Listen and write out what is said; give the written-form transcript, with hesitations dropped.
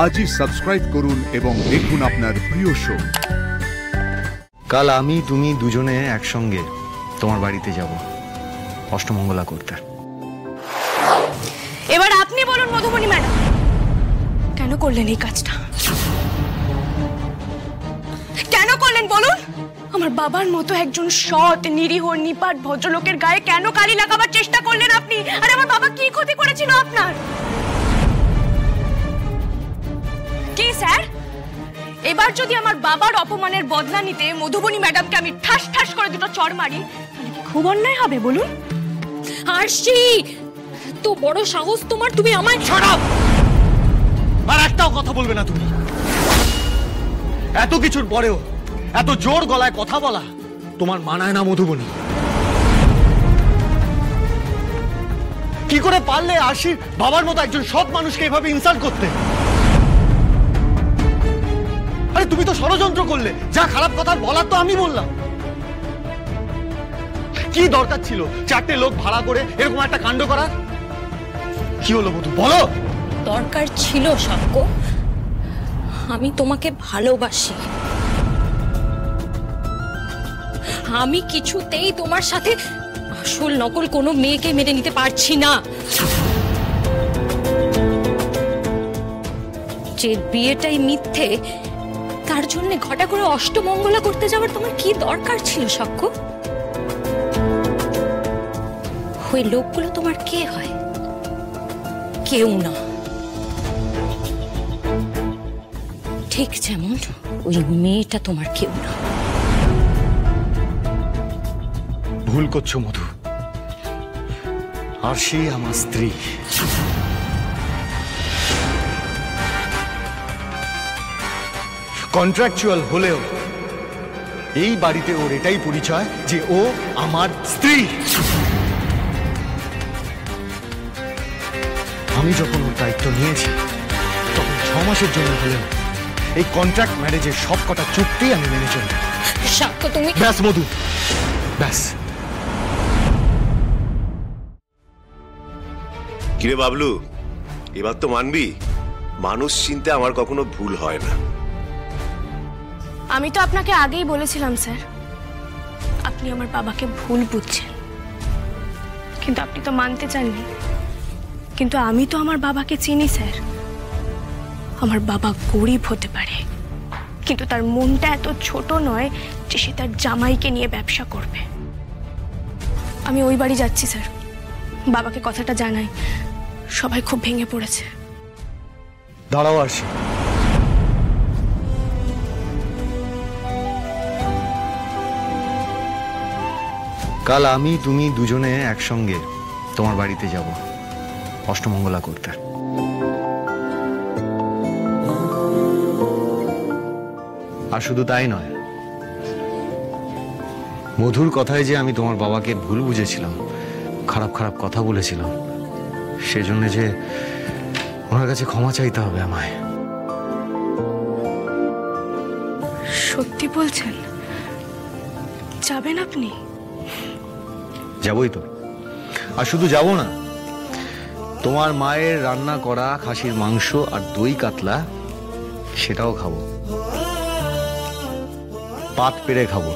আজই সাবস্ক্রাইব করুন এবং দেখুন আপনার প্রিয় শো। কাল আমি তুমি দুজনে একসঙ্গে তোমার বাড়িতে যাব অষ্টমঙ্গলা করতে। এবার আপনি বলুন মধুবনী ম্যাডাম, কেন করলেন এই কাজটা? কেন করলেন বলুন? আমার বাবার মতো একজন সৎ নিরীহ নিপাট ভদ্রলোকের গায়ে কেন কালি লাগাবার চেষ্টা করলেন আপনি? আর আমার বাবা কি ক্ষতি করেছিল আপনার? কি স্যার, এবার যদি আমার বাবার অপমানের বদলা নিতে মধুবনী ম্যাডামকে আমি ঠাস ঠাস করে দুটো চড় মারি, তাহলে কি খুব অন্যায় হবে বলুন? আরশি, তো বড় সাহস তোমার, তুমি আমায় ছাড়াও! আর একটাও কথা বলবে না তুমি। এত কিছুর পরেও এত জোর গলায় কথা বলা তোমার মানায় না মধুবনী। কি করে পারলে আশির বাবার মতো একজন সৎ মানুষকে এভাবে ইনসাল্ট করতে? আরে তুমি তো ষড়যন্ত্র করলে, যা খারাপ কথা বলার তো আমি বললাম। কি দরকার ছিল চারটে লোক ভাড়া করে এরকম একটা কাণ্ড করার? কি হলো মধু, বলো। দরকার ছিল সাক্ষ্য, আমি তোমাকে ভালোবাসি। আমি কিছুতেই তোমার সাথে আসল নকল কোনো মেয়েকে মেনে নিতে পারছি না। যে বিয়েটাই মিথ্যে, তার জন্য ঘটা করে অষ্টমঙ্গলা করতে যাওয়ার তোমার কি দরকার ছিল সাক্ষ্য? ওই লোকগুলো তোমার কে হয়? কেউ না। ঠিক যেমন ওই মেয়েটা তোমার কেউ না। ভুল করছো মধু, আর সে আমার স্ত্রী। কন্ট্রাকচুয়াল হলেও এই বাড়িতে ওর এটাই পরিচয় যে ও আমার স্ত্রী। আমি যখন ওর দায়িত্ব নিয়েছি তখন 6 মাসের জন্য হলেও এই কন্ট্রাক্ট ম্যারেজের সব কটা চুক্তি আমি মেনে চলি। সাক্ষ্য তুমি ব্যাস মধু, ব্যাস। কিরে বাবলু, এবার তো মানবি মানুষ চিনতে আমার কখনো ভুল হয় না। আমি তো আপনাকে আগেই বলেছিলাম স্যার, আপনি আমার বাবাকে ভুল বুঝছেন, কিন্তু আপনি তো মানতে চাননি। কিন্তু আমি তো আমার বাবাকে চিনি স্যার। আমার বাবা গরিব হতে পারে, কিন্তু তার মনটা এত ছোট নয় যে সে তার জামাইকে নিয়ে ব্যবসা করবে। আমি ওই বাড়ি যাচ্ছি স্যার, বাবাকে কথাটা জানাই। সবাই খুব ভেঙে পড়েছে। দাঁড়াও আসি। কাল আমি তুমি দুজনে একসঙ্গে তোমার বাড়িতে যাব অষ্টমঙ্গলা করতে। আর শুধু তাই নয়, মধুর কথায় যে আমি তোমার বাবাকে ভুল বুঝেছিলাম, খারাপ খারাপ কথা বলেছিলাম, সেজন্য যে ওনার কাছে ক্ষমা চাইতে হবে আমায়। সত্যি বলছেন? যাবেন আপনি? যাবই তো। আর শুধু যাব না, তোমার মায়ের রান্না করা খাসির মাংস আর দই কাতলা সেটাও খাবো, পাত পেরে খাবো।